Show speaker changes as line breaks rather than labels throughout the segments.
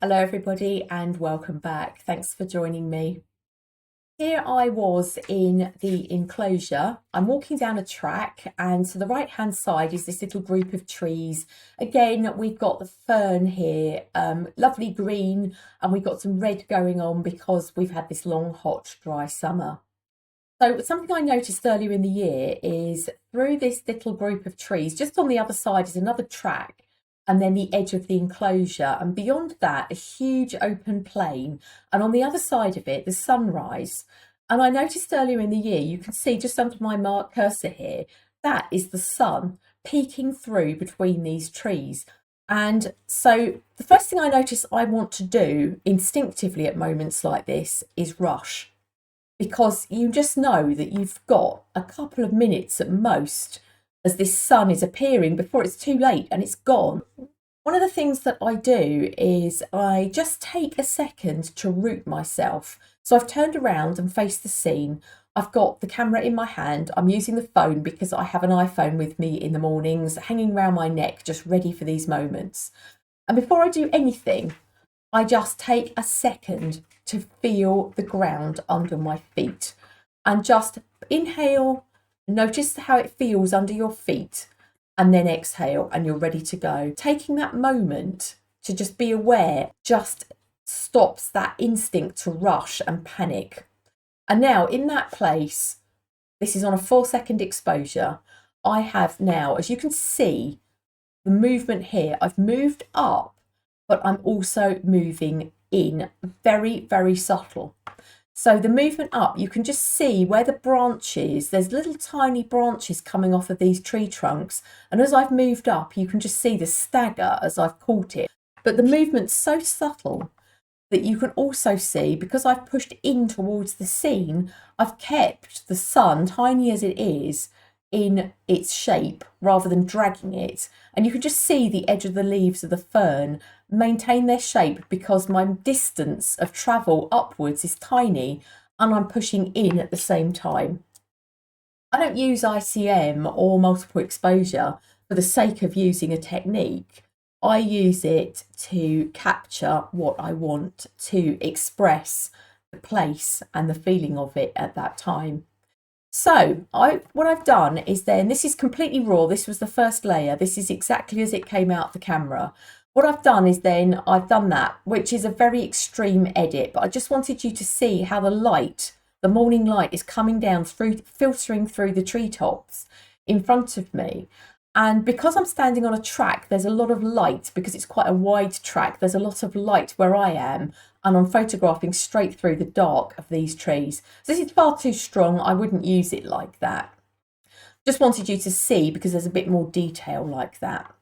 Hello everybody and welcome back. Thanks for joining me. Here I was in the enclosure. I'm walking down a track and to the right hand side is this little group of trees. Again, we've got the fern here, lovely green, and we've got some red going on because we've had this long, hot, dry summer. So something I noticed earlier in the year is through this little group of trees, just on the other side is another track and then the edge of the enclosure. And beyond that, a huge open plain. And on the other side of it, the sunrise. And I noticed earlier in the year, you can see just under my mark cursor here, that is the sun peeking through between these trees. And so the first thing I notice I want to do instinctively at moments like this is rush, because you just know that you've got a couple of minutes at most as this sun is appearing before it's too late and it's gone. One of the things that I do is I just take a second to root myself. So I've turned around and faced the scene. I've got the camera in my hand. I'm using the phone because I have an iPhone with me in the mornings, hanging around my neck, just ready for these moments. And before I do anything, I just take a second to feel the ground under my feet and just inhale, notice how it feels under your feet, and then exhale and you're ready to go. Taking that moment to just be aware just stops that instinct to rush and panic. And now in that place, this is on a 4-second exposure. I have now, as you can see, the movement here. I've moved up, but I'm also moving in, very, very subtle. So the movement up, you can just see where the branches, there's little tiny branches coming off of these tree trunks. And as I've moved up, you can just see the stagger as I've caught it. But the movement's so subtle that you can also see, because I've pushed in towards the scene, I've kept the sun, tiny as it is, in its shape rather than dragging it. And you can just see the edge of the leaves of the fern maintain their shape because my distance of travel upwards is tiny and I'm pushing in at the same time. I don't use ICM or multiple exposure for the sake of using a technique. I use it to capture what I want to express, the place and the feeling of it at that time. So what I've done is then, this is completely raw. This was the first layer. This is exactly as it came out the camera. What I've done is then I've done that, which is a very extreme edit, but I just wanted you to see how the light, the morning light, is coming down through, filtering through the treetops in front of me. And because I'm standing on a track, there's a lot of light, because it's quite a wide track. There's a lot of light where I am, and I'm photographing straight through the dark of these trees. So this is far too strong. I wouldn't use it like that. Just wanted you to see because there's a bit more detail like that.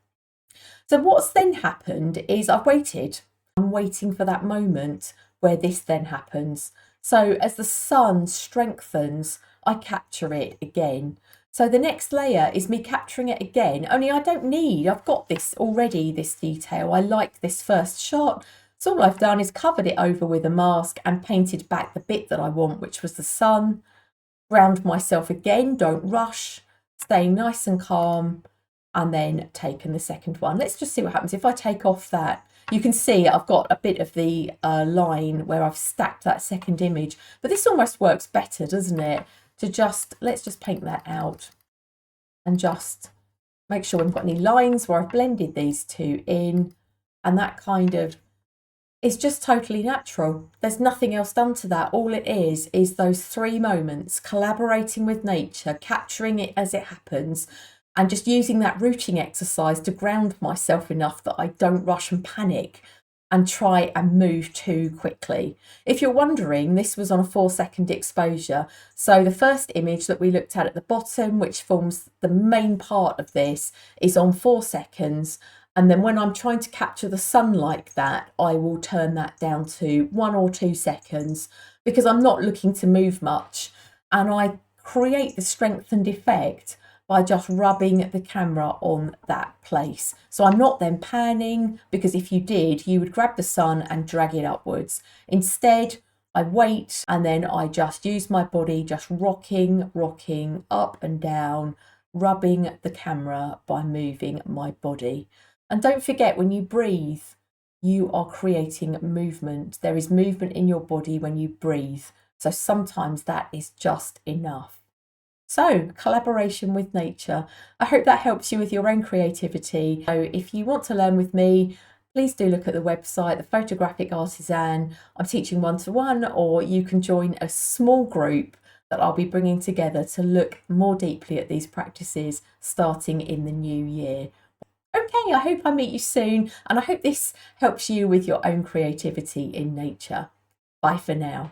So what's then happened is I've waited. I'm waiting for that moment where this then happens. So as the sun strengthens, I capture it again. So the next layer is me capturing it again, only I don't need, I've got this already, this detail. I like this first shot. So all I've done is covered it over with a mask and painted back the bit that I want, which was the sun. Ground myself again, don't rush, staying nice and calm, and then taken the second one. Let's just see what happens. If I take off that, you can see I've got a bit of the line where I've stacked that second image, but this almost works better, doesn't it? To just, let's just paint that out and just make sure we haven't got any lines where I've blended these two in, and that kind of is just totally natural. There's nothing else done to that. All it is those 3 moments, collaborating with nature, capturing it as it happens, and just using that rooting exercise to ground myself enough that I don't rush and panic and try and move too quickly. If you're wondering, this was on a 4-second exposure. So the first image that we looked at the bottom, which forms the main part of this, is on 4 seconds. And then when I'm trying to capture the sun like that, I will turn that down to 1 or 2 seconds because I'm not looking to move much. And I create the strengthened effect by just rubbing the camera on that place. So I'm not then panning, because if you did, you would grab the sun and drag it upwards. Instead, I wait and then I just use my body, just rocking up and down, rubbing the camera by moving my body. And don't forget, when you breathe, you are creating movement. There is movement in your body when you breathe. So sometimes that is just enough. So, collaboration with nature. I hope that helps you with your own creativity. So if you want to learn with me, please do look at the website, The Photographic Artisan. I'm teaching one-to-one, or you can join a small group that I'll be bringing together to look more deeply at these practices starting in the new year. Okay, I hope I meet you soon, and I hope this helps you with your own creativity in nature. Bye for now.